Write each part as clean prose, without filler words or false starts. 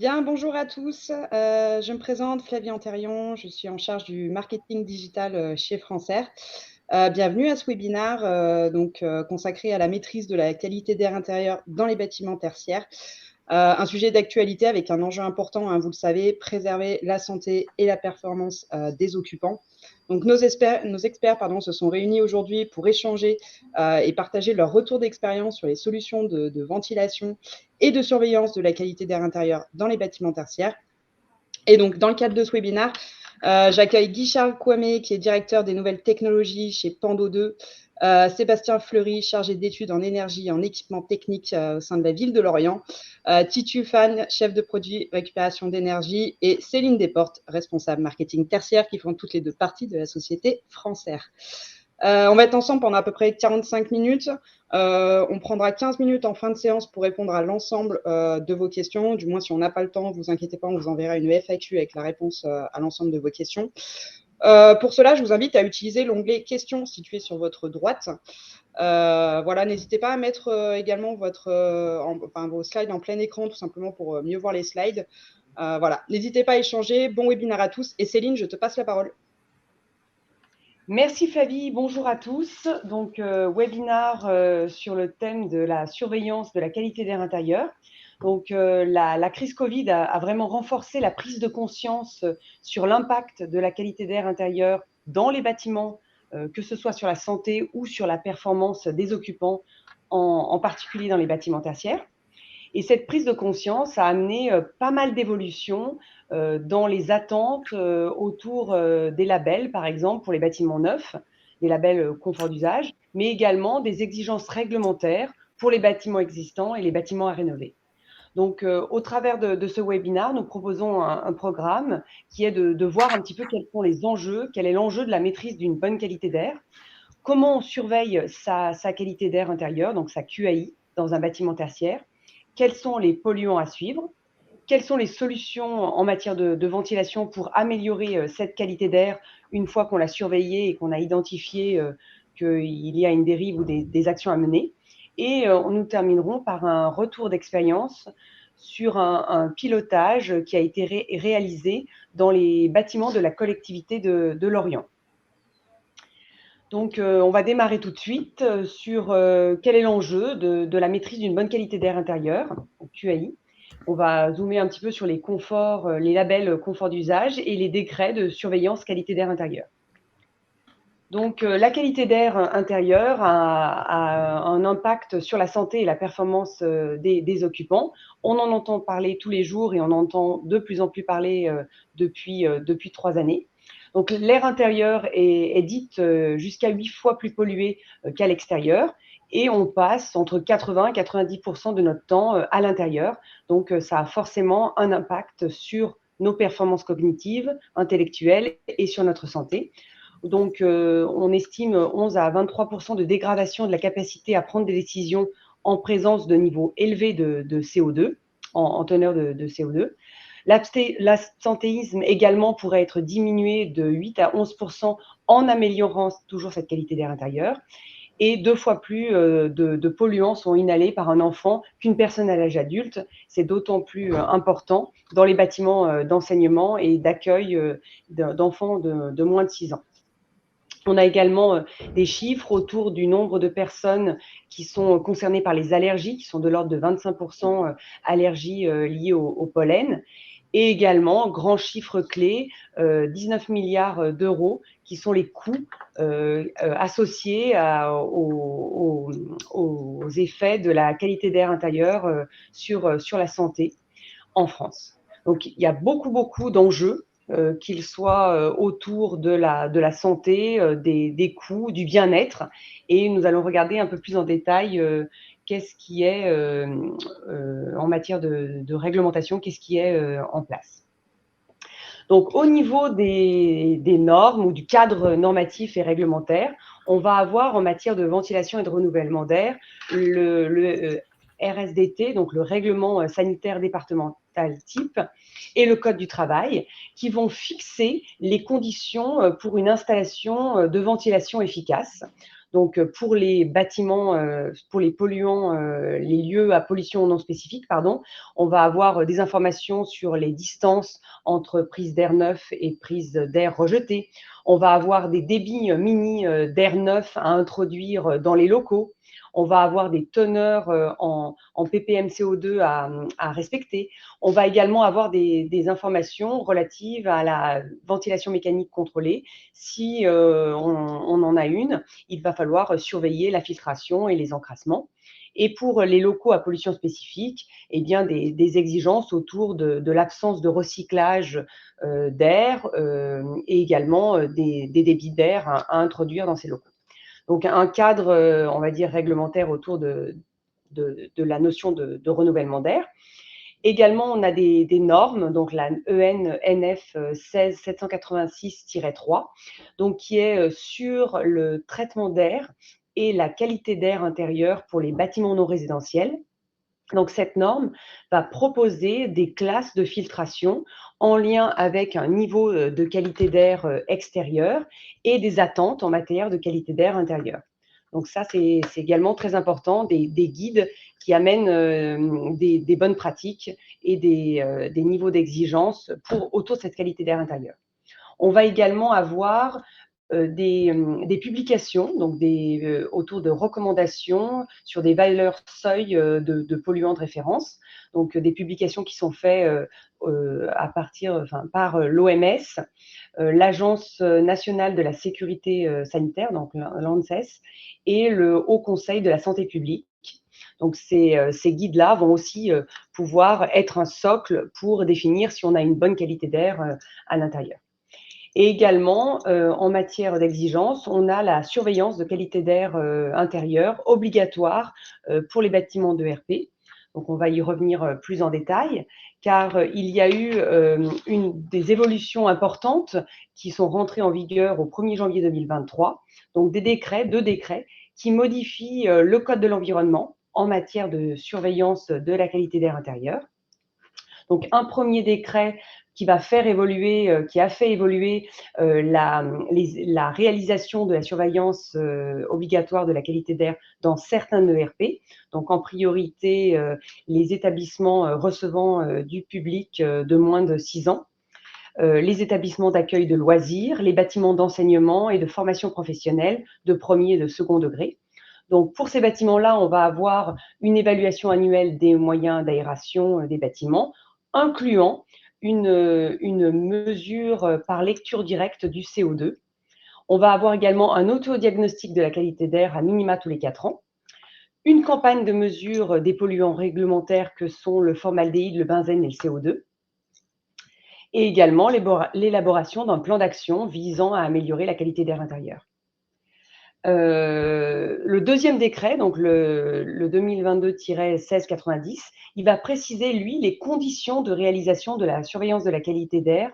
Bien, bonjour à tous. Je me présente, Flavie Antérion, je suis en charge du marketing digital chez Francaire. Bienvenue à ce webinaire consacré à la maîtrise de la qualité d'air intérieur dans les bâtiments tertiaires. Un sujet d'actualité avec un enjeu important, hein, vous le savez, préserver la santé et la performance des occupants. Donc nos experts se sont réunis aujourd'hui pour échanger et partager leur retour d'expérience sur les solutions de ventilation et de surveillance de la qualité d'air intérieur dans les bâtiments tertiaires. Et donc, dans le cadre de ce webinaire, j'accueille Guy-Charles Kwame, qui est directeur des nouvelles technologies chez Pando 2, Sébastien Fleury, chargé d'études en énergie et en équipement technique au sein de la ville de Lorient, Titu Fan, chef de produit récupération d'énergie, et Céline Desportes, responsable marketing tertiaire, qui font toutes les deux parties de la société Francaire. On va être ensemble pendant à peu près 45 minutes. On prendra 15 minutes en fin de séance pour répondre à l'ensemble de vos questions. Du moins, si on n'a pas le temps, ne vous inquiétez pas, on vous enverra une FAQ avec la réponse à l'ensemble de vos questions. Pour cela, je vous invite à utiliser l'onglet questions situé sur votre droite. Voilà, n'hésitez pas à mettre également vos slides en plein écran, tout simplement pour mieux voir les slides. Voilà, n'hésitez pas à échanger. Bon webinaire à tous. Et Céline, je te passe la parole. Merci Flavie, bonjour à tous. Donc, webinaire sur le thème de la surveillance de la qualité d'air intérieur. Donc, la crise Covid a vraiment renforcé la prise de conscience sur l'impact de la qualité d'air intérieur dans les bâtiments, que ce soit sur la santé ou sur la performance des occupants, en particulier dans les bâtiments tertiaires. Et cette prise de conscience a amené pas mal d'évolutions dans les attentes autour des labels, par exemple, pour les bâtiments neufs, des labels confort d'usage, mais également des exigences réglementaires pour les bâtiments existants et les bâtiments à rénover. Donc, au travers de ce webinaire, nous proposons un programme qui est de voir un petit peu quels sont les enjeux, quel est l'enjeu de la maîtrise d'une bonne qualité d'air, comment on surveille sa qualité d'air intérieur, donc sa QAI, dans un bâtiment tertiaire, quels sont les polluants à suivre, quelles sont les solutions en matière de ventilation pour améliorer cette qualité d'air une fois qu'on l'a surveillée et qu'on a identifié qu'il y a une dérive ou des actions à mener. Et nous terminerons par un retour d'expérience sur un pilotage qui a été réalisé dans les bâtiments de la collectivité de Lorient. Donc, on va démarrer tout de suite sur quel est l'enjeu de la maîtrise d'une bonne qualité d'air intérieur, QAI. On va zoomer un petit peu sur les conforts, les labels confort d'usage et les décrets de surveillance qualité d'air intérieur. Donc, la qualité d'air intérieur a un impact sur la santé et la performance des occupants. On en entend parler tous les jours et on entend de plus en plus parler depuis 3 années. Donc, l'air intérieur est dit jusqu'à 8 fois plus pollué qu'à l'extérieur et on passe entre 80 et 90% de notre temps à l'intérieur. Donc, ça a forcément un impact sur nos performances cognitives, intellectuelles et sur notre santé. Donc, on estime 11 à 23% de dégradation de la capacité à prendre des décisions en présence de niveaux élevés de CO2, en teneur de CO2. L'absentéisme également pourrait être diminué de 8 à 11% en améliorant toujours cette qualité d'air intérieur. Et 2 fois plus de polluants sont inhalés par un enfant qu'une personne à l'âge adulte. C'est d'autant plus important dans les bâtiments d'enseignement et d'accueil d'enfants de moins de 6 ans. On a également des chiffres autour du nombre de personnes qui sont concernées par les allergies, qui sont de l'ordre de 25% allergies liées au pollen. Et également, grand chiffre clé, 19 milliards d'euros qui sont les coûts associés aux effets de la qualité d'air intérieur sur la santé en France. Donc, il y a beaucoup d'enjeux, qu'ils soient autour de la santé, des coûts, du bien-être. Et nous allons regarder un peu plus en détail qu'est-ce qui est en matière de réglementation, qu'est-ce qui est en place. Donc, au niveau des normes ou du cadre normatif et réglementaire, on va avoir en matière de ventilation et de renouvellement d'air le RSDT, donc le règlement sanitaire départemental type, et le code du travail, qui vont fixer les conditions pour une installation de ventilation efficace. Donc, pour les bâtiments, pour les polluants, les lieux à pollution non spécifique, pardon, on va avoir des informations sur les distances entre prise d'air neuf et prise d'air rejeté. On va avoir des débits mini d'air neuf à introduire dans les locaux. On va avoir des teneurs en ppm CO2 à respecter. On va également avoir des informations relatives à la ventilation mécanique contrôlée. Si on en a une, il va falloir surveiller la filtration et les encrassements. Et pour les locaux à pollution spécifique, eh bien des exigences autour de l'absence de recyclage d'air et également des débits d'air à introduire dans ces locaux. Donc un cadre, on va dire, réglementaire autour de la notion de renouvellement d'air. Également, on a des normes, donc la EN-NF 16786-3, donc qui est sur le traitement d'air et la qualité d'air intérieur pour les bâtiments non résidentiels. Donc cette norme va proposer des classes de filtration en lien avec un niveau de qualité d'air extérieur et des attentes en matière de qualité d'air intérieur. Donc ça, c'est également très important, des guides qui amènent des bonnes pratiques et des niveaux d'exigence autour de cette qualité d'air intérieur. On va également avoir des publications donc autour de recommandations sur des valeurs seuil de polluants de référence. Donc des publications qui sont faites par l'OMS, l'Agence nationale de la sécurité sanitaire, donc l'ANSES, et le Haut Conseil de la santé publique. Donc ces guides-là vont aussi pouvoir être un socle pour définir si on a une bonne qualité d'air à l'intérieur. Et également, en matière d'exigence, on a la surveillance de qualité d'air intérieur obligatoire pour les bâtiments d'ERP. Donc, on va y revenir plus en détail, car il y a eu des évolutions importantes qui sont rentrées en vigueur au 1er janvier 2023. Donc, deux décrets qui modifient le Code de l'environnement en matière de surveillance de la qualité d'air intérieur. Donc, un premier décret qui a fait évoluer la réalisation de la surveillance obligatoire de la qualité d'air dans certains ERP. Donc, en priorité, les établissements recevant du public de moins de 6 ans, les établissements d'accueil de loisirs, les bâtiments d'enseignement et de formation professionnelle de premier et de second degré. Donc, pour ces bâtiments-là, on va avoir une évaluation annuelle des moyens d'aération des bâtiments, incluant une mesure par lecture directe du CO2. On va avoir également un autodiagnostic de la qualité d'air à minima tous les 4 ans, une campagne de mesure des polluants réglementaires que sont le formaldéhyde, le benzène et le CO2, et également l'élaboration d'un plan d'action visant à améliorer la qualité d'air intérieur. Le deuxième décret, donc le 2022-1690, il va préciser, lui, les conditions de réalisation de la surveillance de la qualité d'air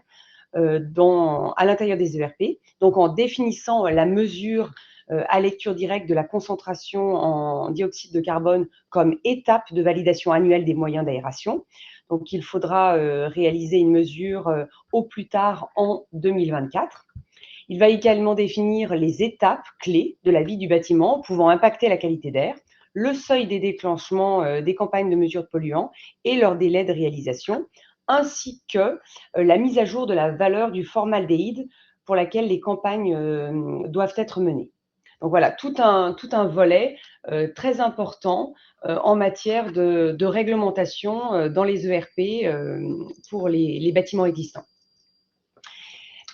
à l'intérieur des ERP, donc en définissant la mesure à lecture directe de la concentration en dioxyde de carbone comme étape de validation annuelle des moyens d'aération. Donc, il faudra réaliser une mesure au plus tard en 2024. Il va également définir les étapes clés de la vie du bâtiment pouvant impacter la qualité d'air, le seuil des déclenchements des campagnes de mesure de polluants et leur délai de réalisation, ainsi que la mise à jour de la valeur du formaldéhyde pour laquelle les campagnes doivent être menées. Donc voilà, tout un volet très important en matière de réglementation dans les ERP pour les bâtiments existants.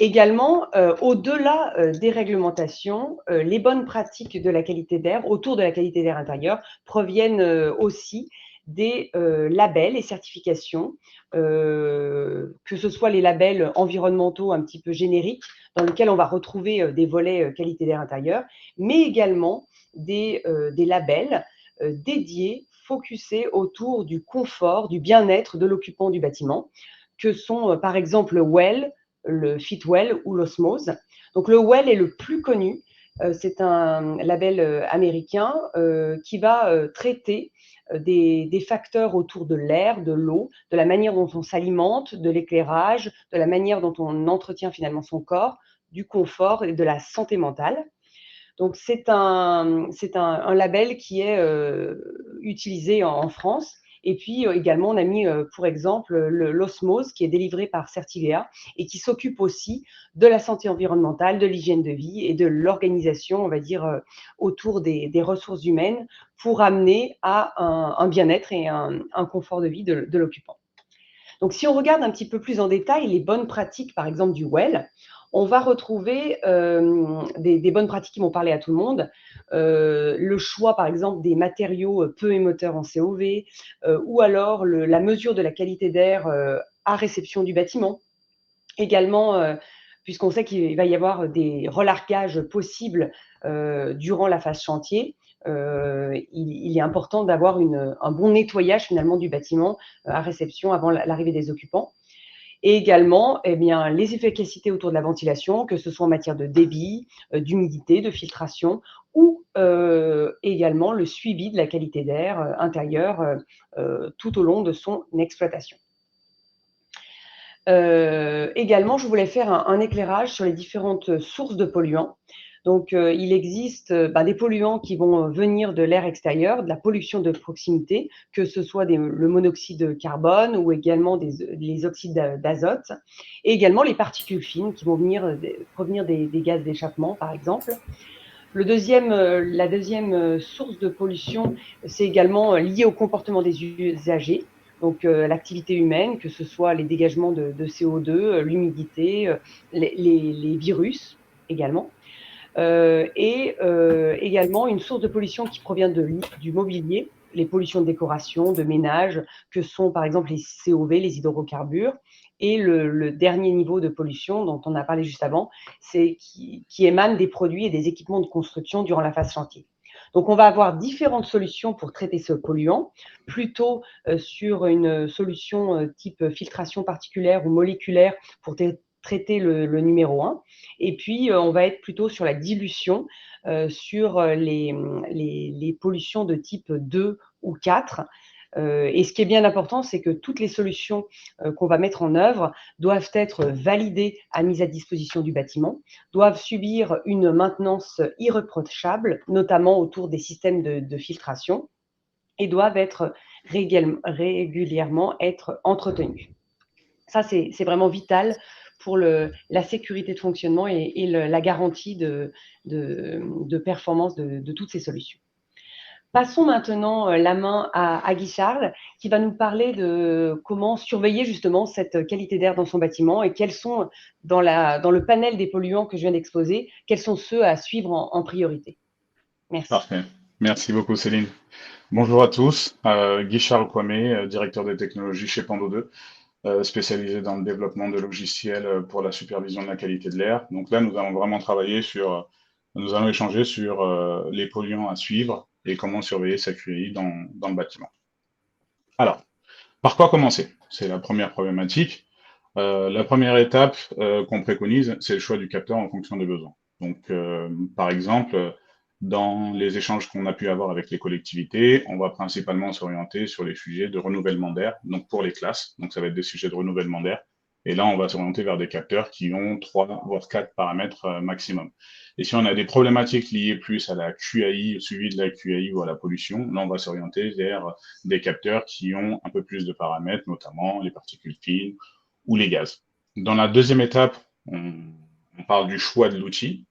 Également, au-delà des réglementations, les bonnes pratiques de la qualité d'air, autour de la qualité d'air intérieur, proviennent aussi des labels et certifications, que ce soit les labels environnementaux un petit peu génériques, dans lesquels on va retrouver des volets qualité d'air intérieur, mais également des labels dédiés, focusés autour du confort, du bien-être de l'occupant du bâtiment, que sont par exemple WELL, le Fitwel ou l'Osmose. Donc le WELL est le plus connu. C'est un label américain qui va traiter des facteurs autour de l'air, de l'eau, de la manière dont on s'alimente, de l'éclairage, de la manière dont on entretient finalement son corps, du confort et de la santé mentale. Donc, c'est un label qui est utilisé en France. Et puis également, on a mis pour exemple l'osmose qui est délivré par Certivea et qui s'occupe aussi de la santé environnementale, de l'hygiène de vie et de l'organisation, on va dire, autour des ressources humaines pour amener à un bien-être et un confort de vie de l'occupant. Donc, si on regarde un petit peu plus en détail les bonnes pratiques, par exemple, du WELL, on va retrouver des bonnes pratiques qui vont parler à tout le monde. Le choix, par exemple, des matériaux peu émetteurs en COV, ou alors la mesure de la qualité d'air à réception du bâtiment. Également, puisqu'on sait qu'il va y avoir des relargages possibles durant la phase chantier, il est important d'avoir un bon nettoyage finalement du bâtiment à réception avant l'arrivée des occupants. Et également, eh bien, les efficacités autour de la ventilation, que ce soit en matière de débit, d'humidité, de filtration, ou également le suivi de la qualité d'air intérieur tout au long de son exploitation. Également, je voulais faire un éclairage sur les différentes sources de polluants. Donc, il existe des polluants qui vont venir de l'air extérieur, de la pollution de proximité, que ce soit le monoxyde de carbone ou également les oxydes d'azote, et également les particules fines qui vont provenir des gaz d'échappement, par exemple. La deuxième source de pollution, c'est également lié au comportement des usagers. Donc, l'activité humaine, que ce soit les dégagements de CO2, l'humidité, les virus également. Et également une source de pollution qui provient du mobilier, les pollutions de décoration, de ménage, que sont par exemple les COV, les hydrocarbures. Et le dernier niveau de pollution dont on a parlé juste avant, c'est qui émane des produits et des équipements de construction durant la phase chantier. Donc, on va avoir différentes solutions pour traiter ce polluant, plutôt sur une solution type filtration particulière ou moléculaire pour traiter le numéro 1. Et puis, on va être plutôt sur la dilution, sur les pollutions de type 2 ou 4. Et ce qui est bien important, c'est que toutes les solutions qu'on va mettre en œuvre doivent être validées à mise à disposition du bâtiment, doivent subir une maintenance irréprochable, notamment autour des systèmes de filtration, et doivent être régulièrement être entretenues. Ça, c'est vraiment vital pour la sécurité de fonctionnement et la garantie de performance de toutes ces solutions. Passons maintenant la main à Guy Charles, qui va nous parler de comment surveiller justement cette qualité d'air dans son bâtiment et quels sont, dans le panel des polluants que je viens d'exposer, quels sont ceux à suivre en priorité. Merci. Parfait. Merci beaucoup, Céline. Bonjour à tous. Guy Charles Kwame, directeur des technologies chez Pando 2, spécialisé dans le développement de logiciels pour la supervision de la qualité de l'air. Donc là, nous allons vraiment nous allons échanger sur les polluants à suivre et comment surveiller sa QAI dans le bâtiment. Alors, par quoi commencer? C'est la première problématique. La première étape qu'on préconise, c'est le choix du capteur en fonction des besoins. Donc, par exemple, dans les échanges qu'on a pu avoir avec les collectivités, on va principalement s'orienter sur les sujets de renouvellement d'air, donc pour les classes, donc ça va être des sujets de renouvellement d'air. Et là, on va s'orienter vers des capteurs qui ont 3 voire 4 paramètres maximum. Et si on a des problématiques liées plus à la QAI, au suivi de la QAI ou à la pollution, là, on va s'orienter vers des capteurs qui ont un peu plus de paramètres, notamment les particules fines ou les gaz. Dans la deuxième étape, on parle du choix de l'outil.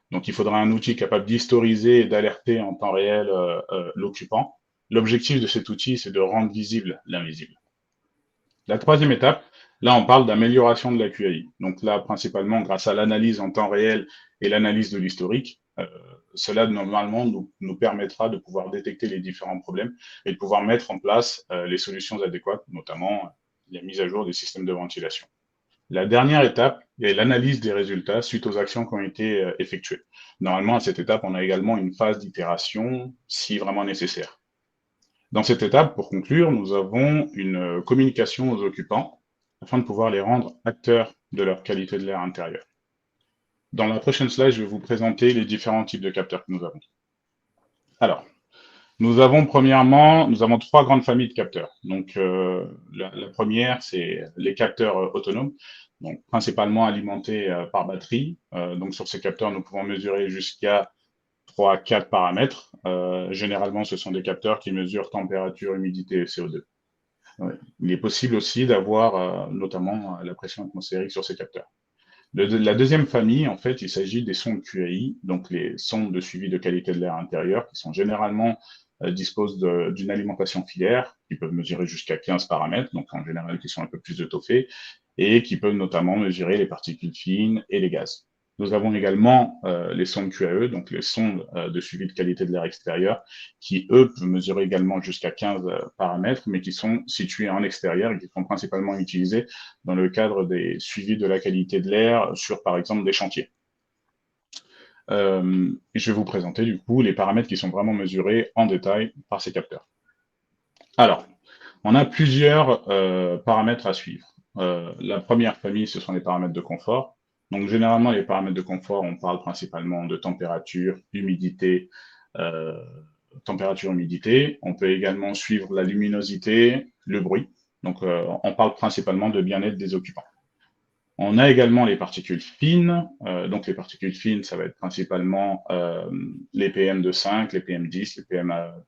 Donc, il faudra un outil capable d'historiser et d'alerter en temps réel l'occupant. L'objectif de cet outil, c'est de rendre visible l'invisible. La troisième étape, là, on parle d'amélioration de la QAI. Donc là, principalement, grâce à l'analyse en temps réel et l'analyse de l'historique, cela, normalement, nous permettra de pouvoir détecter les différents problèmes et de pouvoir mettre en place les solutions adéquates, notamment la mise à jour des systèmes de ventilation. La dernière étape est l'analyse des résultats suite aux actions qui ont été effectuées. Normalement, à cette étape, on a également une phase d'itération si vraiment nécessaire. Dans cette étape, pour conclure, nous avons une communication aux occupants afin de pouvoir les rendre acteurs de leur qualité de l'air intérieur. Dans la prochaine slide, je vais vous présenter les différents types de capteurs que nous avons. Alors, nous avons 3 grandes familles de capteurs. Donc, la première, c'est les capteurs autonomes, donc principalement alimentés par batterie. Donc, sur ces capteurs, nous pouvons mesurer jusqu'à 3 à 4 paramètres. Généralement, ce sont des capteurs qui mesurent température, humidité et CO2. Ouais. Il est possible aussi d'avoir notamment la pression atmosphérique sur ces capteurs. La deuxième famille, en fait, il s'agit des sondes QAI, donc les sondes de suivi de qualité de l'air intérieur, qui sont généralement disposent d'une alimentation filaire, qui peuvent mesurer jusqu'à 15 paramètres, donc en général qui sont un peu plus étoffés, et qui peuvent notamment mesurer les particules fines et les gaz. Nous avons également les sondes QAE, donc les sondes de suivi de qualité de l'air extérieur, qui, eux, peuvent mesurer également jusqu'à 15 paramètres, mais qui sont situés en extérieur et qui sont principalement utilisés dans le cadre des suivis de la qualité de l'air sur, par exemple, des chantiers. Je vais vous présenter, du coup, les paramètres qui sont vraiment mesurés en détail par ces capteurs. Alors, on a plusieurs paramètres à suivre. La première famille, ce sont les paramètres de confort. Donc, généralement, les paramètres de confort, on parle principalement de température, humidité, température-humidité. On peut également suivre la luminosité, le bruit. Donc, on parle principalement de bien-être des occupants. On a également les particules fines. Donc, les particules fines, ça va être principalement les PM2,5, les PM10, les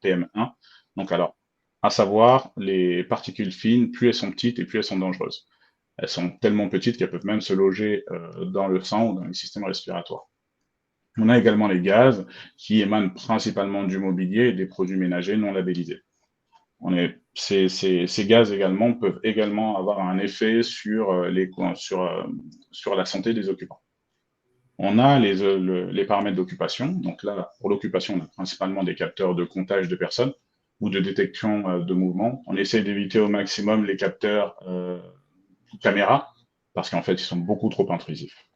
PM1. Donc, alors, à savoir, les particules fines, plus elles sont petites et plus elles sont dangereuses. Elles sont tellement petites qu'elles peuvent même se loger dans le sang ou dans les systèmes respiratoires. On a également les gaz qui émanent principalement du mobilier et des produits ménagers non labellisés. Ces gaz également peuvent également avoir un effet sur la santé des occupants. On a les paramètres d'occupation. Donc là, pour l'occupation, on a principalement des capteurs de comptage de personnes ou de détection de mouvements. On essaie d'éviter au maximum les capteurs caméra parce qu'en fait, ils sont beaucoup trop intrusifs.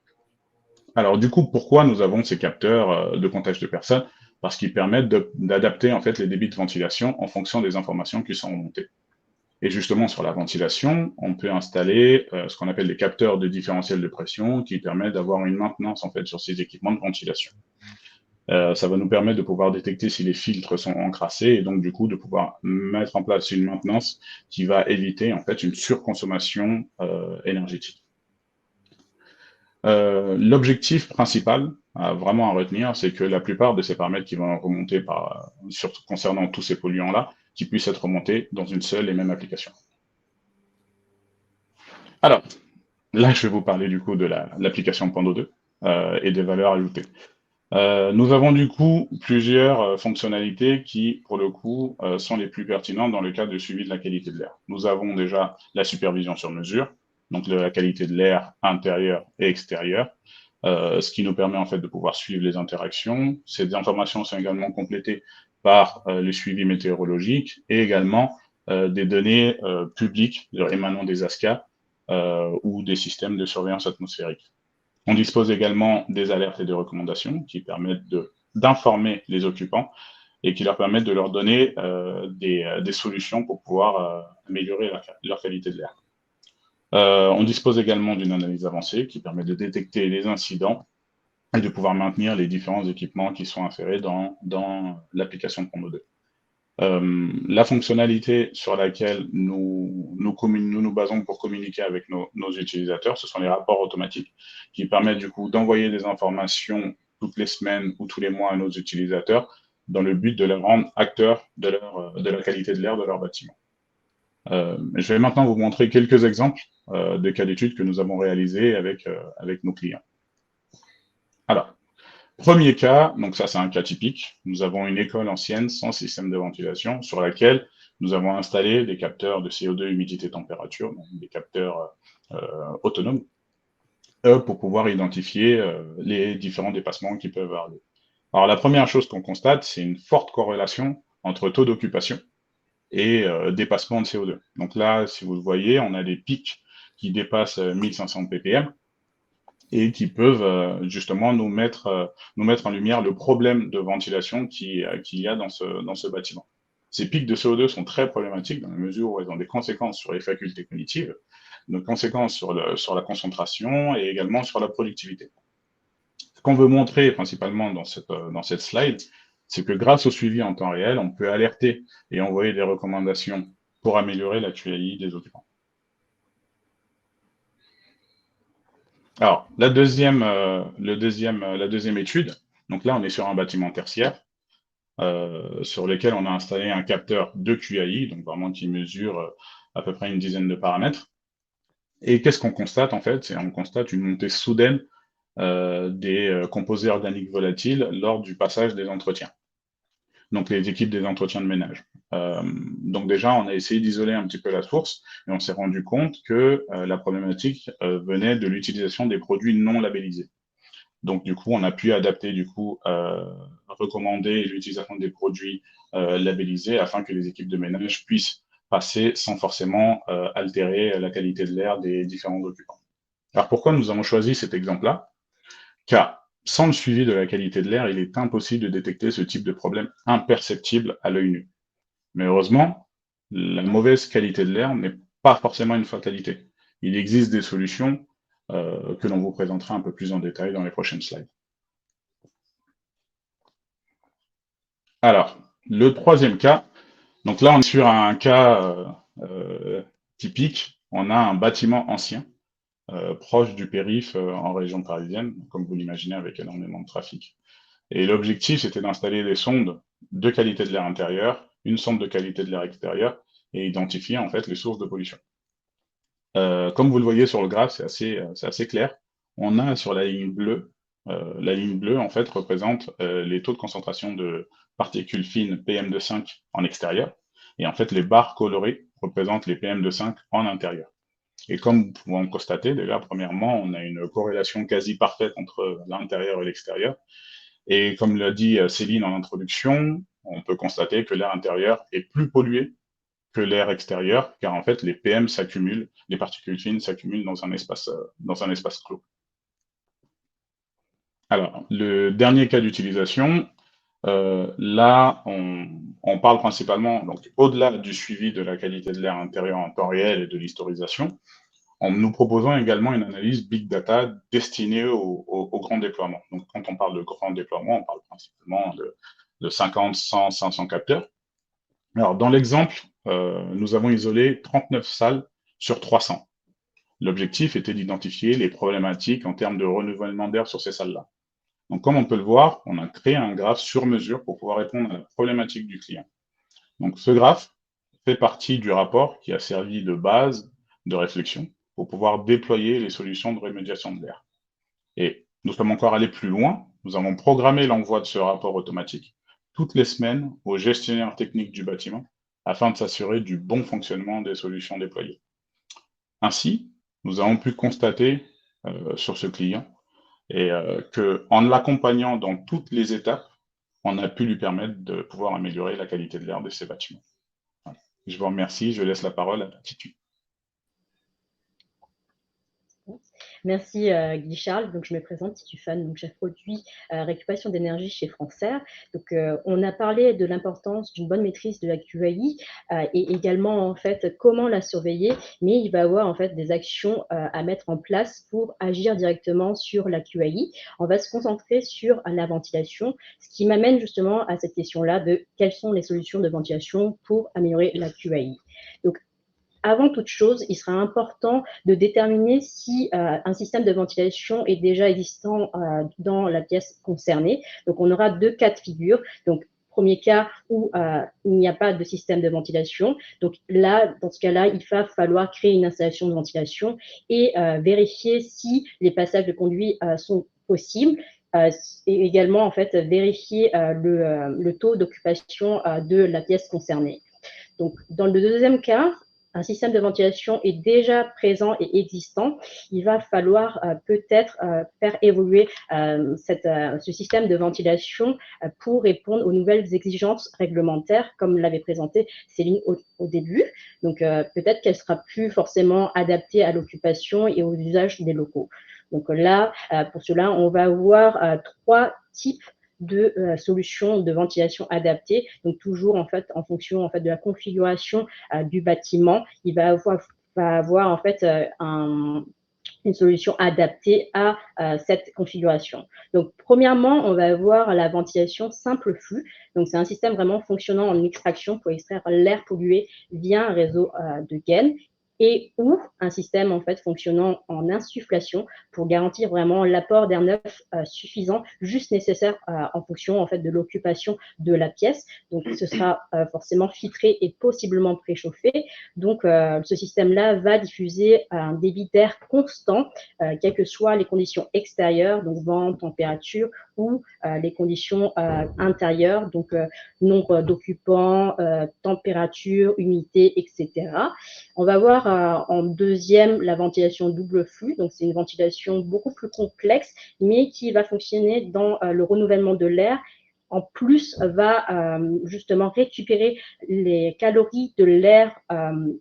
Alors du coup, pourquoi nous avons ces capteurs de comptage de personnes? Parce qu'ils permettent d'adapter en fait les débits de ventilation en fonction des informations qui sont remontées. Et justement, sur la ventilation, on peut installer ce qu'on appelle des capteurs de différentiel de pression qui permettent d'avoir une maintenance en fait sur ces équipements de ventilation. Ça va nous permettre de pouvoir détecter si les filtres sont encrassés et donc du coup de pouvoir mettre en place une maintenance qui va éviter en fait une surconsommation énergétique. L'objectif principal vraiment à retenir, c'est que la plupart de ces paramètres qui vont remonter surtout concernant tous ces polluants-là, qui puissent être remontés dans une seule et même application. Alors, là, je vais vous parler du coup de l'application Pando 2 et des valeurs ajoutées. Nous avons du coup plusieurs fonctionnalités qui, pour le coup, sont les plus pertinentes dans le cadre du suivi de la qualité de l'air. Nous avons déjà la supervision sur mesure, donc de la qualité de l'air intérieur et extérieur, ce qui nous permet en fait de pouvoir suivre les interactions. Ces informations sont également complétées par le suivi météorologique et également des données publiques émanant des ASCA ou des systèmes de surveillance atmosphérique. On dispose également des alertes et des recommandations qui permettent d'informer les occupants et qui leur permettent de leur donner des solutions pour pouvoir améliorer leur qualité de l'air. On dispose également d'une analyse avancée qui permet de détecter les incidents et de pouvoir maintenir les différents équipements qui sont insérés dans l'application Pando 2. La fonctionnalité sur laquelle nous basons pour communiquer avec nos utilisateurs, ce sont les rapports automatiques qui permettent du coup d'envoyer des informations toutes les semaines ou tous les mois à nos utilisateurs dans le but de les rendre acteurs de la qualité de l'air de leur bâtiment. Je vais maintenant vous montrer quelques exemples de cas d'études que nous avons réalisés avec nos clients. Alors, premier cas, donc ça c'est un cas typique, nous avons une école ancienne sans système de ventilation sur laquelle nous avons installé des capteurs de CO2, humidité, température, donc des capteurs autonomes, pour pouvoir identifier les différents dépassements qui peuvent avoir lieu. Alors la première chose qu'on constate, c'est une forte corrélation entre taux d'occupation et dépassement de CO2. Donc là, si vous le voyez, on a des pics qui dépassent 1500 ppm et qui peuvent justement nous mettre en lumière le problème de ventilation qu'il y a dans ce bâtiment. Ces pics de CO2 sont très problématiques dans la mesure où elles ont des conséquences sur les facultés cognitives, des conséquences sur la concentration et également sur la productivité. Ce qu'on veut montrer principalement dans cette slide, c'est que grâce au suivi en temps réel, on peut alerter et envoyer des recommandations pour améliorer la QAI des occupants. Alors, la deuxième étude, Donc là, on est sur un bâtiment tertiaire sur lequel on a installé un capteur de QAI, donc vraiment qui mesure à peu près une dizaine de paramètres. Et qu'est-ce qu'on constate en fait? On constate une montée soudaine des composés organiques volatiles lors du passage des entretiens. Donc les équipes des entretiens de ménage. Donc déjà, on a essayé d'isoler un petit peu la source et on s'est rendu compte que la problématique venait de l'utilisation des produits non labellisés. Donc du coup, on a pu adapter, recommander l'utilisation des produits labellisés afin que les équipes de ménage puissent passer sans forcément altérer la qualité de l'air des différents occupants. Alors pourquoi nous avons choisi cet exemple-là? Car sans le suivi de la qualité de l'air, il est impossible de détecter ce type de problème imperceptible à l'œil nu. Mais heureusement, la mauvaise qualité de l'air n'est pas forcément une fatalité. Il existe des solutions que l'on vous présentera un peu plus en détail dans les prochaines slides. Alors, le troisième cas, donc là on est sur un cas typique, on a un bâtiment ancien, proche du périph' en région parisienne, comme vous l'imaginez avec énormément de trafic. Et l'objectif c'était d'installer des sondes de qualité de l'air intérieur, une sonde de qualité de l'air extérieur, et identifier en fait les sources de pollution. Comme vous le voyez sur le graphe, c'est assez clair. On a sur la ligne bleue en fait représente les taux de concentration de particules fines PM2,5 en extérieur, et en fait les barres colorées représentent les PM2,5 en intérieur. Et comme vous pouvez en constater, déjà premièrement, on a une corrélation quasi parfaite entre l'intérieur et l'extérieur. Et comme l'a dit Céline en introduction, on peut constater que l'air intérieur est plus pollué que l'air extérieur, car en fait les PM s'accumulent, les particules fines s'accumulent dans un espace clos. Alors, le dernier cas d'utilisation, là, on parle principalement, donc au-delà du suivi de la qualité de l'air intérieur en temps réel et de l'historisation, en nous proposant également une analyse big data destinée au grand déploiement. Donc, quand on parle de grand déploiement, on parle principalement de 50, 100, 500 capteurs. Alors, dans l'exemple, nous avons isolé 39 salles sur 300. L'objectif était d'identifier les problématiques en termes de renouvellement d'air sur ces salles-là. Donc, comme on peut le voir, on a créé un graphe sur mesure pour pouvoir répondre à la problématique du client. Donc, ce graphe fait partie du rapport qui a servi de base de réflexion pour pouvoir déployer les solutions de remédiation de l'air. Et nous sommes encore allés plus loin. Nous avons programmé l'envoi de ce rapport automatique toutes les semaines aux gestionnaires techniques du bâtiment afin de s'assurer du bon fonctionnement des solutions déployées. Ainsi, nous avons pu constater sur ce client et qu'en l'accompagnant dans toutes les étapes, on a pu lui permettre de pouvoir améliorer la qualité de l'air de ces bâtiments. Voilà. Je vous remercie, je laisse la parole à Titi. Merci Guy Charles. Donc je me présente, Titi Fan, donc chef produit récupération d'énergie chez Francaire. Donc on a parlé de l'importance d'une bonne maîtrise de la QAI et également en fait comment la surveiller, mais il va y avoir en fait des actions à mettre en place pour agir directement sur la QAI. On va se concentrer sur la ventilation, ce qui m'amène justement à cette question-là de quelles sont les solutions de ventilation pour améliorer la QAI. Donc avant toute chose, il sera important de déterminer si un système de ventilation est déjà existant dans la pièce concernée. Donc, on aura deux cas de figure. Donc, premier cas où il n'y a pas de système de ventilation. Donc là, dans ce cas-là, il va falloir créer une installation de ventilation et vérifier si les passages de conduit sont possibles. Et également, en fait, vérifier le taux d'occupation de la pièce concernée. Donc, dans le deuxième cas, un système de ventilation est déjà présent et existant, il va falloir peut-être faire évoluer ce système de ventilation pour répondre aux nouvelles exigences réglementaires, comme l'avait présenté Céline au début. Donc, peut-être qu'elle sera plus forcément adaptée à l'occupation et aux usages des locaux. Donc là, pour cela, on va avoir trois types de solutions de ventilation adaptées, donc toujours en fait en fonction en fait de la configuration du bâtiment, il va avoir en fait une solution adaptée à cette configuration. Donc, premièrement, on va avoir la ventilation simple flux. Donc, c'est un système vraiment fonctionnant en extraction pour extraire l'air pollué via un réseau de gaines. et ou un système en fait fonctionnant en insufflation pour garantir vraiment l'apport d'air neuf suffisant, juste nécessaire en fonction en fait de l'occupation de la pièce. Donc ce sera forcément filtré et possiblement préchauffé. Donc ce système-là va diffuser un débit d'air constant, quelles que soient les conditions extérieures, donc vent, température, ou les conditions intérieures, donc nombre d'occupants, température, humidité, etc. On va voir en deuxième la ventilation double flux, donc c'est une ventilation beaucoup plus complexe, mais qui va fonctionner dans le renouvellement de l'air. En plus, va justement récupérer les calories de l'air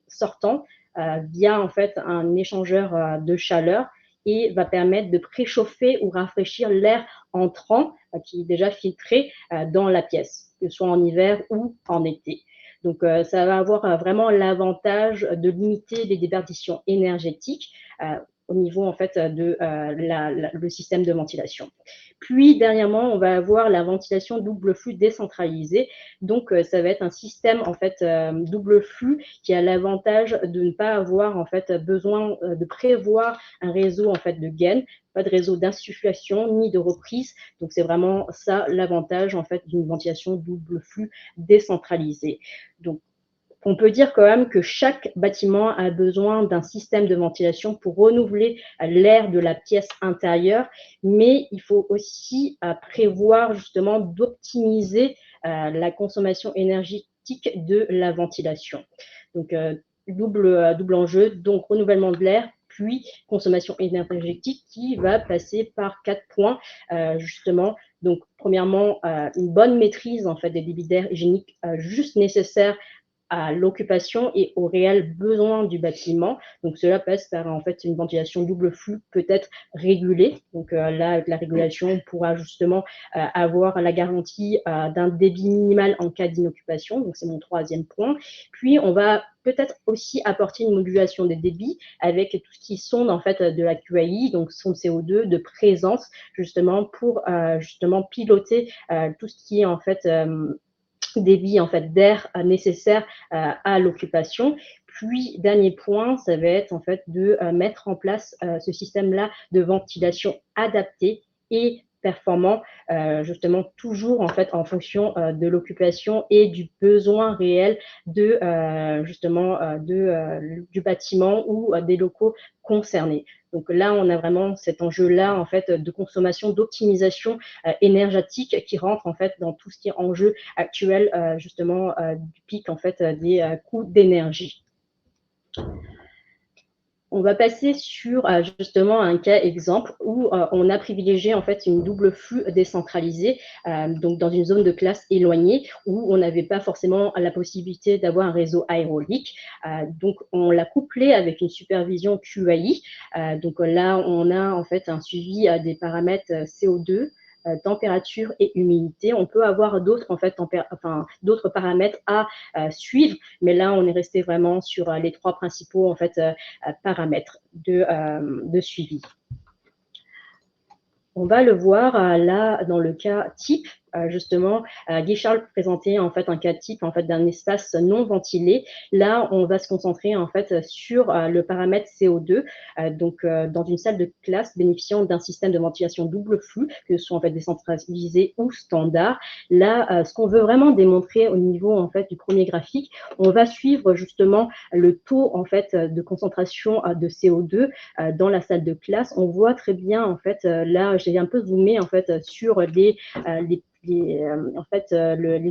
sortant via en fait un échangeur de chaleur et va permettre de préchauffer ou rafraîchir l'air entrant qui est déjà filtré dans la pièce, que ce soit en hiver ou en été. Donc, ça va avoir vraiment l'avantage de limiter les déperditions énergétiques au niveau en fait de le système de ventilation. Puis dernièrement, on va avoir la ventilation double flux décentralisée. Donc, ça va être un système en fait double flux qui a l'avantage de ne pas avoir en fait besoin de prévoir un réseau en fait de gaine, pas de réseau d'insufflation ni de reprise. Donc, c'est vraiment ça l'avantage en fait d'une ventilation double flux décentralisée. Donc, on peut dire quand même que chaque bâtiment a besoin d'un système de ventilation pour renouveler l'air de la pièce intérieure, mais il faut aussi prévoir justement d'optimiser la consommation énergétique de la ventilation. Donc, double enjeu, donc renouvellement de l'air, puis consommation énergétique qui va passer par 4 points justement. Donc, premièrement, une bonne maîtrise en fait des débits d'air hygiéniques juste nécessaires à l'occupation et aux réels besoins du bâtiment. Donc, cela passe par en fait une ventilation double flux peut-être régulée. Donc là, avec la régulation, on pourra justement avoir la garantie d'un débit minimal en cas d'inoccupation. Donc, c'est mon troisième point. Puis, on va peut-être aussi apporter une modulation des débits avec tout ce qui sonde en fait de la QAI, donc sonde CO2 de présence, justement pour justement piloter tout ce qui est en fait débit en fait d'air nécessaire à l'occupation. Puis, dernier point, ça va être en fait de mettre en place ce système-là de ventilation adapté et performant, justement toujours en fait en fonction de l'occupation et du besoin réel de justement du bâtiment ou des locaux concernés. Donc là, on a vraiment cet enjeu-là en fait de consommation, d'optimisation énergétique qui rentre en fait dans tout ce qui est enjeu actuel justement du pic en fait des coûts d'énergie. On va passer sur justement un cas exemple où on a privilégié en fait une double flux décentralisée, donc dans une zone de classe éloignée où on n'avait pas forcément la possibilité d'avoir un réseau aérolique. Donc on l'a couplé avec une supervision QAI. Donc là on a en fait un suivi des paramètres CO2, température et humidité. On peut avoir d'autres en fait, d'autres paramètres à suivre, mais là on est resté vraiment sur les trois principaux en fait paramètres de suivi. On va le voir là dans le cas type. Justement, Guy-Charles présentait en fait un cas type en fait d'un espace non ventilé. Là, on va se concentrer en fait sur le paramètre CO2. Donc, dans une salle de classe bénéficiant d'un système de ventilation double flux, que ce soit en fait décentralisé ou standard. Là, ce qu'on veut vraiment démontrer au niveau en fait du premier graphique, on va suivre justement le taux en fait de concentration de CO2 dans la salle de classe. On voit très bien en fait là, j'ai un peu zoomé en fait sur les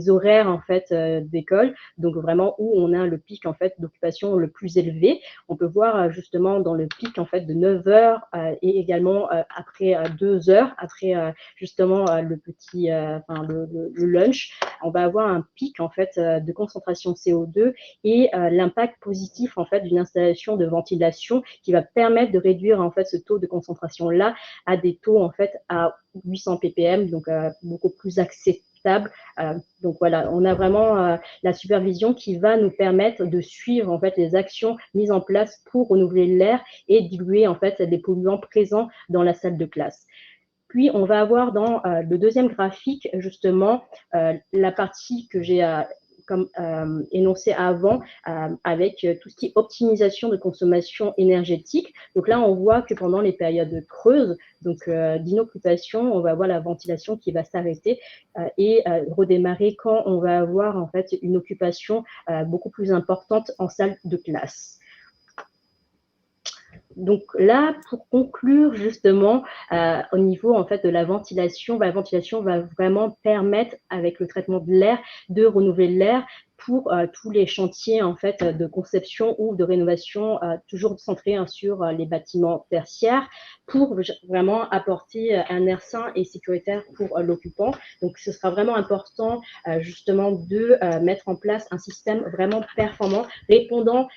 horaires en fait d'école, donc vraiment où on a le pic en fait d'occupation le plus élevé. On peut voir justement dans le pic en fait de 9 heures et également après 2 heures, après justement le petit le lunch, on va avoir un pic en fait de concentration CO2 et l'impact positif en fait d'une installation de ventilation qui va permettre de réduire en fait ce taux de concentration là à des taux en fait à 800 ppm, donc beaucoup plus acceptable. Donc voilà, on a vraiment la supervision qui va nous permettre de suivre en fait les actions mises en place pour renouveler l'air et diluer en fait les polluants présents dans la salle de classe. Puis on va avoir dans le deuxième graphique justement la partie que j'ai comme énoncé avant, avec tout ce qui est optimisation de consommation énergétique. Donc là, on voit que pendant les périodes creuses, donc d'inoccupation, on va avoir la ventilation qui va s'arrêter et redémarrer quand on va avoir en fait une occupation beaucoup plus importante en salle de classe. Donc là, pour conclure justement, au niveau en fait de la ventilation va vraiment permettre, avec le traitement de l'air, de renouveler l'air pour tous les chantiers en fait de conception ou de rénovation, toujours centrés sur les bâtiments tertiaires, pour vraiment apporter un air sain et sécuritaire pour l'occupant. Donc ce sera vraiment important justement de mettre en place un système vraiment performant, répondant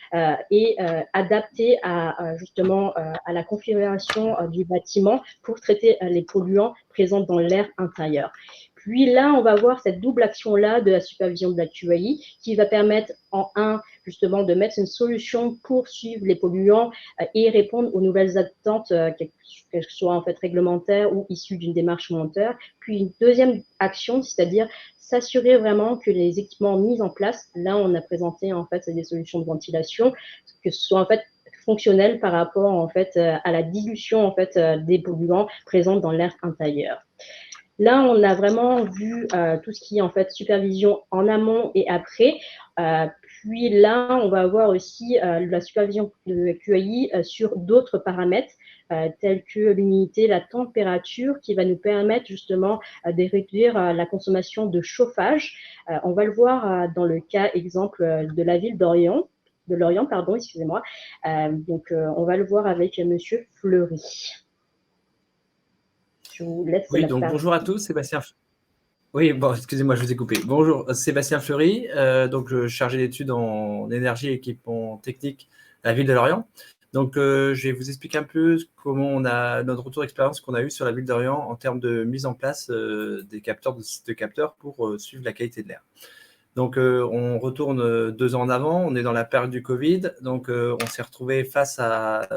et adapté à justement à la configuration du bâtiment pour traiter les polluants présents dans l'air intérieur. Puis là, on va voir cette double action-là de la supervision de la QAI qui va permettre en un, justement, de mettre une solution pour suivre les polluants et répondre aux nouvelles attentes, qu'elles soient en fait réglementaires ou issues d'une démarche volontaire. Puis une deuxième action, c'est-à-dire s'assurer vraiment que les équipements mis en place, là, on a présenté en fait des solutions de ventilation, que ce soit en fait fonctionnelles par rapport en fait à la dilution en fait des polluants présents dans l'air intérieur. Là, on a vraiment vu tout ce qui est en fait supervision en amont et après. Puis là, on va avoir aussi la supervision de la QAI sur d'autres paramètres tels que l'humidité, la température, qui va nous permettre justement de réduire la consommation de chauffage. On va le voir dans le cas exemple de la ville d'Orient. De Lorient, pardon, excusez-moi. Donc, on va le voir avec Monsieur Fleury. Je vous laisse oui, donc bonjour à tous, Sébastien. Oui, bon, excusez-moi, je vous ai coupé. Bonjour, Sébastien Fleury, donc chargé d'études en énergie et équipement technique à la ville de Lorient. Donc, je vais vous expliquer un peu comment on a notre retour d'expérience qu'on a eu sur la ville d'Orient en termes de mise en place des capteurs, de capteurs pour suivre la qualité de l'air. Donc, on retourne 2 ans en avant, on est dans la période du Covid, donc on s'est retrouvé face à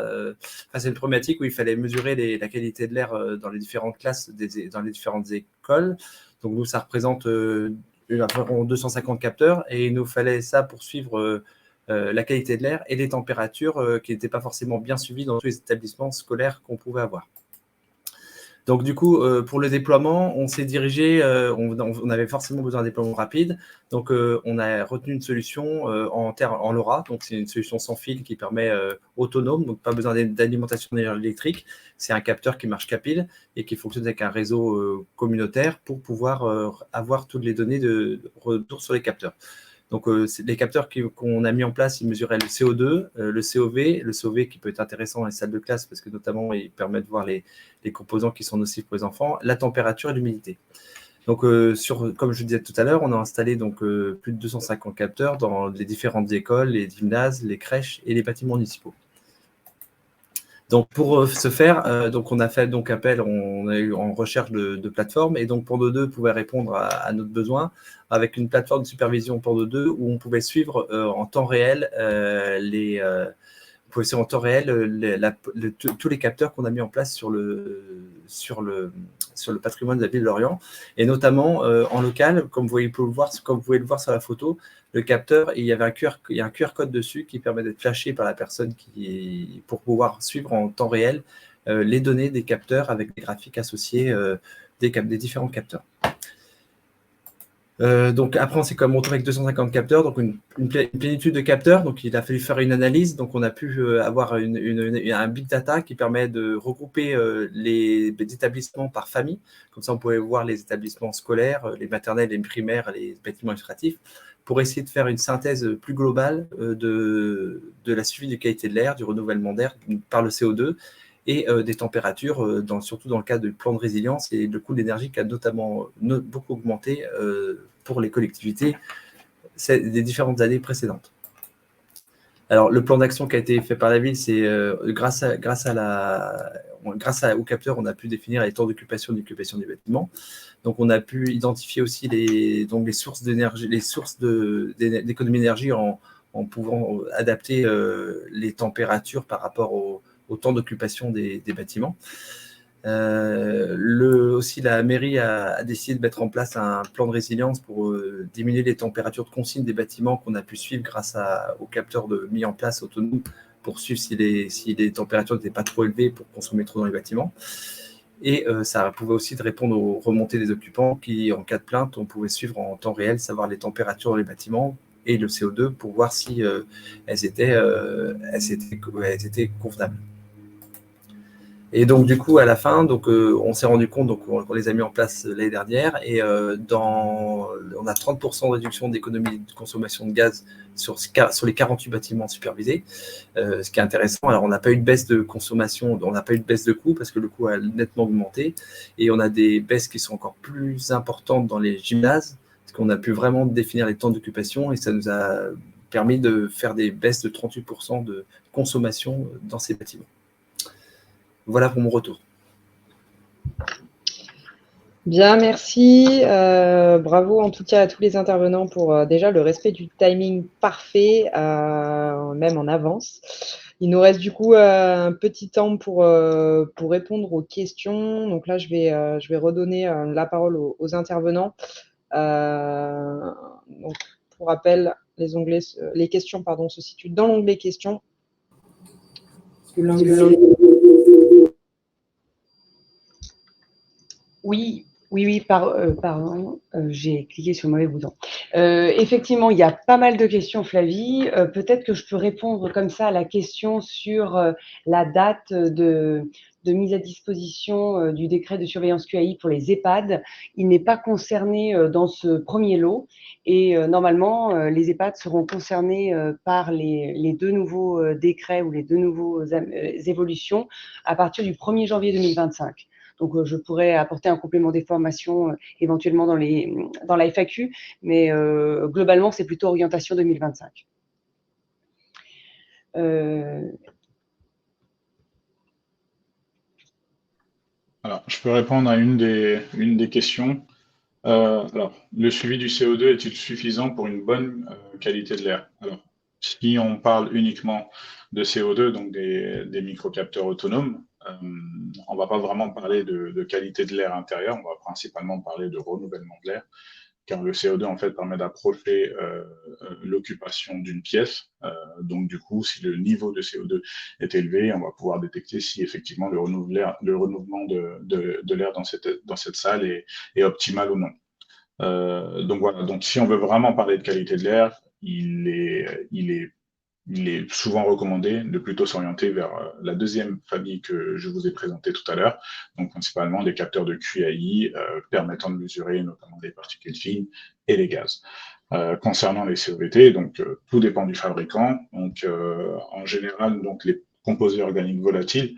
une problématique où il fallait mesurer la qualité de l'air dans les différentes classes, dans les différentes écoles. Donc, nous, ça représente environ 250 capteurs et il nous fallait ça pour suivre la qualité de l'air et les températures qui n'étaient pas forcément bien suivies dans tous les établissements scolaires qu'on pouvait avoir. Donc, du coup, pour le déploiement, on s'est dirigé, on avait forcément besoin d'un déploiement rapide. Donc, on a retenu une solution en LoRa. Donc, c'est une solution sans fil qui permet autonome, donc pas besoin d'alimentation électrique. C'est un capteur qui marche qu'à pile et qui fonctionne avec un réseau communautaire pour pouvoir avoir toutes les données de retour sur les capteurs. Donc, les capteurs qu'on a mis en place, ils mesuraient le CO2, le COV qui peut être intéressant dans les salles de classe parce que notamment, il permet de voir les composants qui sont nocifs pour les enfants, la température et l'humidité. Donc, comme je disais tout à l'heure, on a installé donc, plus de 250 capteurs dans les différentes écoles, les gymnases, les crèches et les bâtiments municipaux. Donc, pour ce faire, donc on a fait donc appel, on a eu en recherche de plateforme et donc Pando 2 pouvait répondre à notre besoin avec une plateforme de supervision Pando 2 où on pouvait suivre en temps réel tous les capteurs qu'on a mis en place sur le patrimoine de la ville de Lorient et notamment en local, comme vous pouvez le voir sur la photo, le capteur, il y a un QR code dessus qui permet d'être flashé par la personne pour pouvoir suivre en temps réel les données des capteurs avec des graphiques associés des différents capteurs. Donc après, on s'est quand même retrouvé avec 250 capteurs, donc une plénitude de capteurs. Donc il a fallu faire une analyse. Donc on a pu avoir un big data qui permet de regrouper les établissements par famille. Comme ça, on pouvait voir les établissements scolaires, les maternelles, les primaires, les bâtiments administratifs, pour essayer de faire une synthèse plus globale de la suivi de qualité de l'air, du renouvellement d'air par le CO2 et des températures, surtout dans le cas du plan de résilience et le coût de l'énergie qui a notamment beaucoup augmenté pour les collectivités des différentes années précédentes. Alors, le plan d'action qui a été fait par la ville, c'est grâce au capteur, on a pu définir les temps d'occupation et d'occupation des bâtiments. Donc, on a pu identifier aussi les sources d'énergie, les sources d'économie d'énergie en pouvant adapter les températures par rapport au temps d'occupation des bâtiments. Aussi, la mairie a décidé de mettre en place un plan de résilience pour diminuer les températures de consigne des bâtiments qu'on a pu suivre grâce aux capteurs mis en place autonomes pour suivre si les températures n'étaient pas trop élevées pour consommer trop dans les bâtiments. Et ça pouvait aussi répondre aux remontées des occupants qui, en cas de plainte, on pouvait suivre en temps réel, savoir les températures dans les bâtiments et le CO2 pour voir si elles étaient convenables. Et donc, du coup, à la fin, on s'est rendu compte, on les a mis en place l'année dernière, et on a 30% de réduction d'économie de consommation de gaz sur les 48 bâtiments supervisés, ce qui est intéressant. Alors, on n'a pas eu de baisse de consommation, on n'a pas eu de baisse de coût, parce que le coût a nettement augmenté, et on a des baisses qui sont encore plus importantes dans les gymnases, parce qu'on a pu vraiment définir les temps d'occupation, et ça nous a permis de faire des baisses de 38% de consommation dans ces bâtiments. Voilà pour mon retour. Bien, merci. Bravo en tout cas à tous les intervenants pour déjà le respect du timing parfait, même en avance. Il nous reste du coup un petit temps pour répondre aux questions. Donc là, je vais redonner la parole aux intervenants. Donc, pour rappel, les questions se situent dans l'onglet questions. Oui, pardon, j'ai cliqué sur le mauvais bouton. Effectivement, il y a pas mal de questions, Flavie. Peut-être que je peux répondre comme ça à la question sur la date de mise à disposition du décret de surveillance QAI pour les EHPAD. Il n'est pas concerné dans ce premier lot et normalement, les EHPAD seront concernés par les deux nouveaux décrets ou les deux nouveaux évolutions à partir du 1er janvier 2025. Donc, je pourrais apporter un complément d'information éventuellement dans la FAQ, mais globalement, c'est plutôt orientation 2025. Alors, je peux répondre à une des questions. Alors, le suivi du CO2 est-il suffisant pour une bonne qualité de l'air? Alors, si on parle uniquement de CO2, donc des microcapteurs autonomes, on ne va pas vraiment parler de qualité de l'air intérieur, on va principalement parler de renouvellement de l'air, car le CO2 en fait permet d'approcher l'occupation d'une pièce. Donc du coup, si le niveau de CO2 est élevé, on va pouvoir détecter si effectivement le renouvellement de l'air dans cette salle est optimal ou non. Donc voilà, donc si on veut vraiment parler de qualité de l'air, il est souvent recommandé de plutôt s'orienter vers la deuxième famille que je vous ai présentée tout à l'heure, donc principalement des capteurs de QAI permettant de mesurer notamment les particules fines et les gaz. Concernant les COVT, donc tout dépend du fabricant. Donc en général, donc les composés organiques volatiles.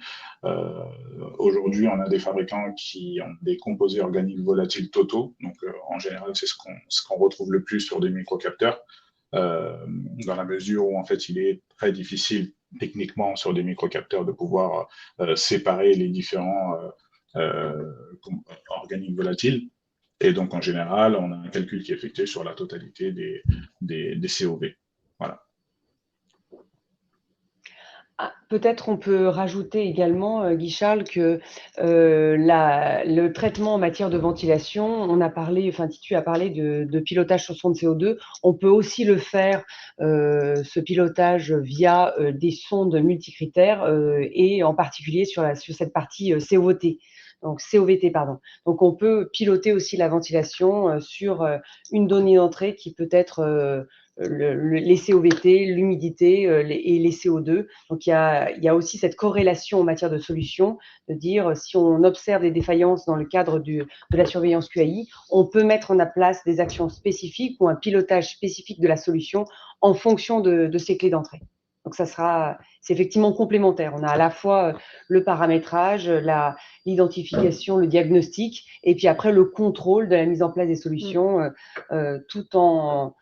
Aujourd'hui, on a des fabricants qui ont des composés organiques volatiles totaux. Donc en général, c'est ce qu'on retrouve le plus sur des microcapteurs. Dans la mesure où en fait il est très difficile techniquement sur des microcapteurs de pouvoir séparer les différents organiques volatiles. Et donc en général, on a un calcul qui est effectué sur la totalité des COV. Voilà. Peut-être on peut rajouter également, Guy-Charles, que le traitement en matière de ventilation, Titu a parlé de pilotage sur sonde CO2. On peut aussi le faire, ce pilotage via des sondes multicritères et en particulier sur cette partie COVT. Donc on peut piloter aussi la ventilation sur une donnée d'entrée qui peut être les COVT, l'humidité et les CO2. Donc, il y a aussi cette corrélation en matière de solutions, de dire si on observe des défaillances dans le cadre de la surveillance QAI, on peut mettre en place des actions spécifiques ou un pilotage spécifique de la solution en fonction de ces clés d'entrée. Donc, c'est effectivement complémentaire. On a à la fois le paramétrage, l'identification, le diagnostic, et puis après le contrôle de la mise en place des solutions, tout en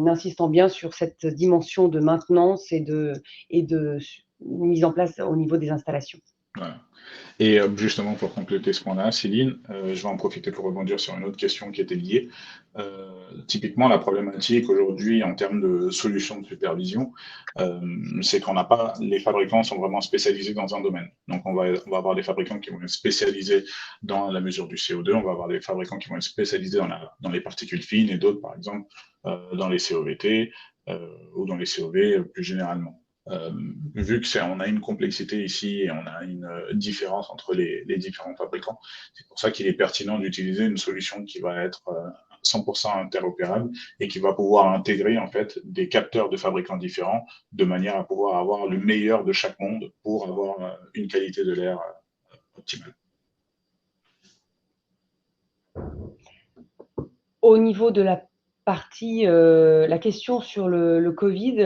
insistant bien sur cette dimension de maintenance et de mise en place au niveau des installations. Voilà. Et justement, pour compléter ce point-là, Céline, je vais en profiter pour rebondir sur une autre question qui était liée. Typiquement, la problématique aujourd'hui en termes de solutions de supervision, c'est qu'on n'a pas, les fabricants sont vraiment spécialisés dans un domaine. Donc, on va avoir des fabricants qui vont être spécialisés dans la mesure du CO2, on va avoir des fabricants qui vont être spécialisés dans les particules fines et d'autres, par exemple, dans les COVT ou dans les COV plus généralement. Vu que on a une complexité ici et on a une différence entre les différents fabricants, c'est pour ça qu'il est pertinent d'utiliser une solution qui va être 100% interopérable et qui va pouvoir intégrer en fait des capteurs de fabricants différents de manière à pouvoir avoir le meilleur de chaque monde pour avoir une qualité de l'air optimale. Au niveau de la partie, la question sur le Covid,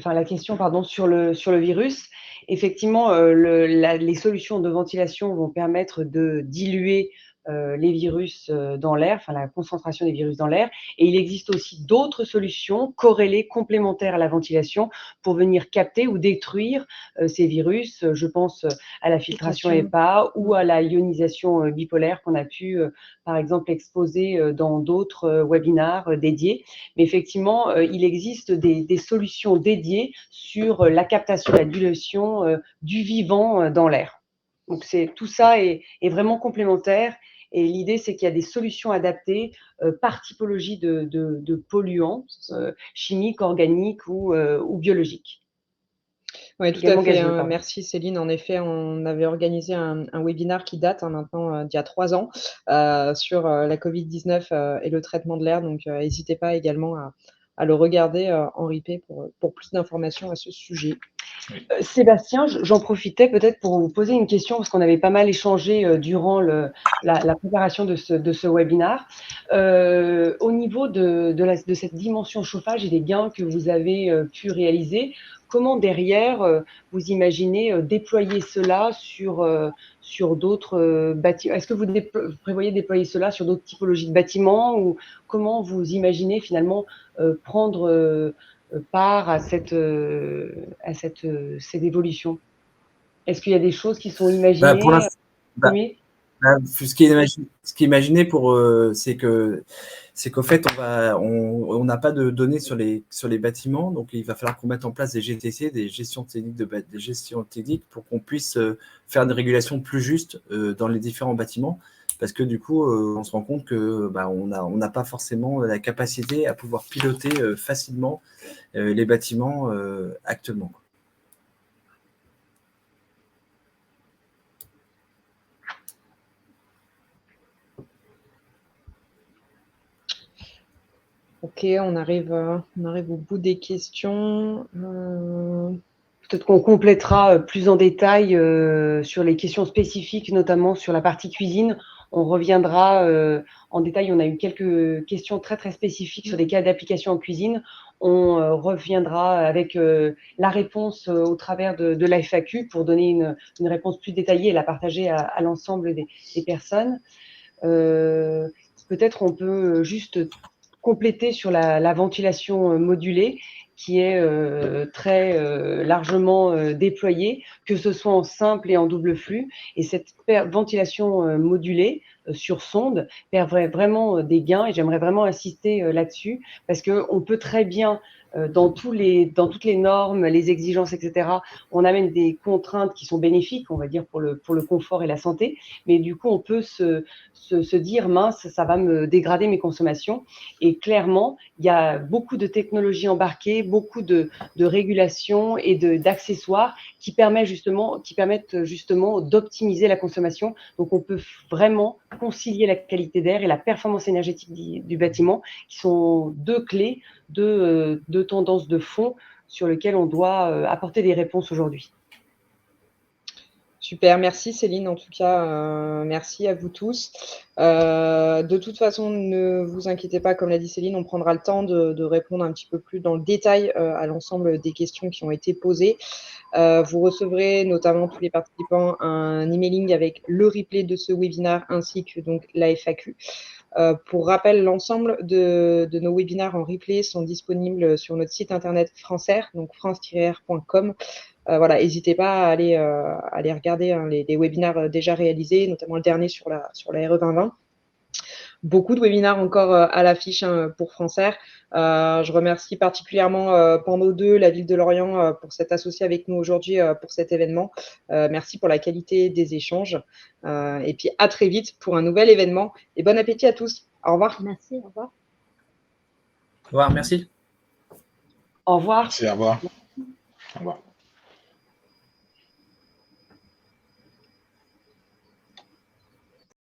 la question pardon sur le virus, effectivement, les solutions de ventilation vont permettre de diluer les virus dans l'air, enfin la concentration des virus dans l'air, et il existe aussi d'autres solutions corrélées, complémentaires à la ventilation pour venir capter ou détruire ces virus. Je pense à la filtration HEPA ou à la ionisation bipolaire qu'on a pu par exemple exposer dans d'autres webinaires dédiés. Mais effectivement, il existe des solutions dédiées sur la captation, la dilution du vivant dans l'air. Donc tout ça est vraiment complémentaire. Et l'idée, c'est qu'il y a des solutions adaptées par typologie de polluants chimiques, organiques ou biologiques. Oui, tout à fait. Merci Céline. En effet, on avait organisé un webinaire qui date maintenant d'il y a 3 ans sur la Covid-19 et le traitement de l'air. Donc, n'hésitez pas également à le regarder en replay pour plus d'informations à ce sujet. Sébastien, j'en profitais peut-être pour vous poser une question parce qu'on avait pas mal échangé durant la préparation de ce webinaire. Au niveau de cette dimension chauffage et des gains que vous avez pu réaliser, comment derrière vous imaginez déployer cela sur d'autres bâtiments? Est-ce que vous prévoyez déployer cela sur d'autres typologies de bâtiments ou comment vous imaginez finalement prendre part à cette évolution? Est-ce qu'il y a des choses qui sont imaginées? Pour l'instant, ce qui est imaginé c'est qu'au fait, on n'a pas de données sur les bâtiments, donc il va falloir qu'on mette en place des GTC, des gestions techniques pour qu'on puisse faire une régulation plus juste dans les différents bâtiments, parce que du coup, on se rend compte que on n'a pas forcément la capacité à pouvoir piloter facilement les bâtiments actuellement. Ok, on arrive au bout des questions. Peut-être qu'on complétera plus en détail sur les questions spécifiques, notamment sur la partie cuisine. On reviendra en détail. On a eu quelques questions très, très spécifiques sur des cas d'application en cuisine. On reviendra avec la réponse au travers de la FAQ pour donner une réponse plus détaillée et la partager à l'ensemble des personnes. Peut-être on peut juste compléter sur la ventilation modulée qui est très largement déployée, que ce soit en simple et en double flux. Et cette ventilation modulée sur sonde perd vraiment des gains et j'aimerais vraiment insister là-dessus parce qu'on peut très bien dans toutes les normes, les exigences, etc., on amène des contraintes qui sont bénéfiques, on va dire, pour le confort et la santé. Mais du coup, on peut se dire, mince, ça va me dégrader mes consommations. Et clairement, il y a beaucoup de technologies embarquées, beaucoup de régulations et d'accessoires qui permettent justement d'optimiser la consommation. Donc, on peut vraiment concilier la qualité d'air et la performance énergétique du bâtiment, qui sont deux clés, deux tendances de fond sur lesquelles on doit apporter des réponses aujourd'hui. Super, merci Céline, en tout cas, merci à vous tous. De toute façon, ne vous inquiétez pas, comme l'a dit Céline, on prendra le temps de répondre un petit peu plus dans le détail à l'ensemble des questions qui ont été posées. Vous recevrez notamment tous les participants un emailing avec le replay de ce webinaire ainsi que donc la FAQ. Pour rappel, l'ensemble de nos webinaires en replay sont disponibles sur notre site internet France-Air, donc france-r.com. Voilà, n'hésitez pas à aller regarder les webinaires déjà réalisés, notamment le dernier sur la RE 2020. beaucoup de webinaires encore à l'affiche pour Francère. Je remercie particulièrement Pando 2, la ville de Lorient, pour s'être associée avec nous aujourd'hui pour cet événement. Merci pour la qualité des échanges. Et puis à très vite pour un nouvel événement. Et bon appétit à tous. Au revoir. Merci, au revoir. Au revoir, merci. Au revoir. Merci, au revoir. Au revoir.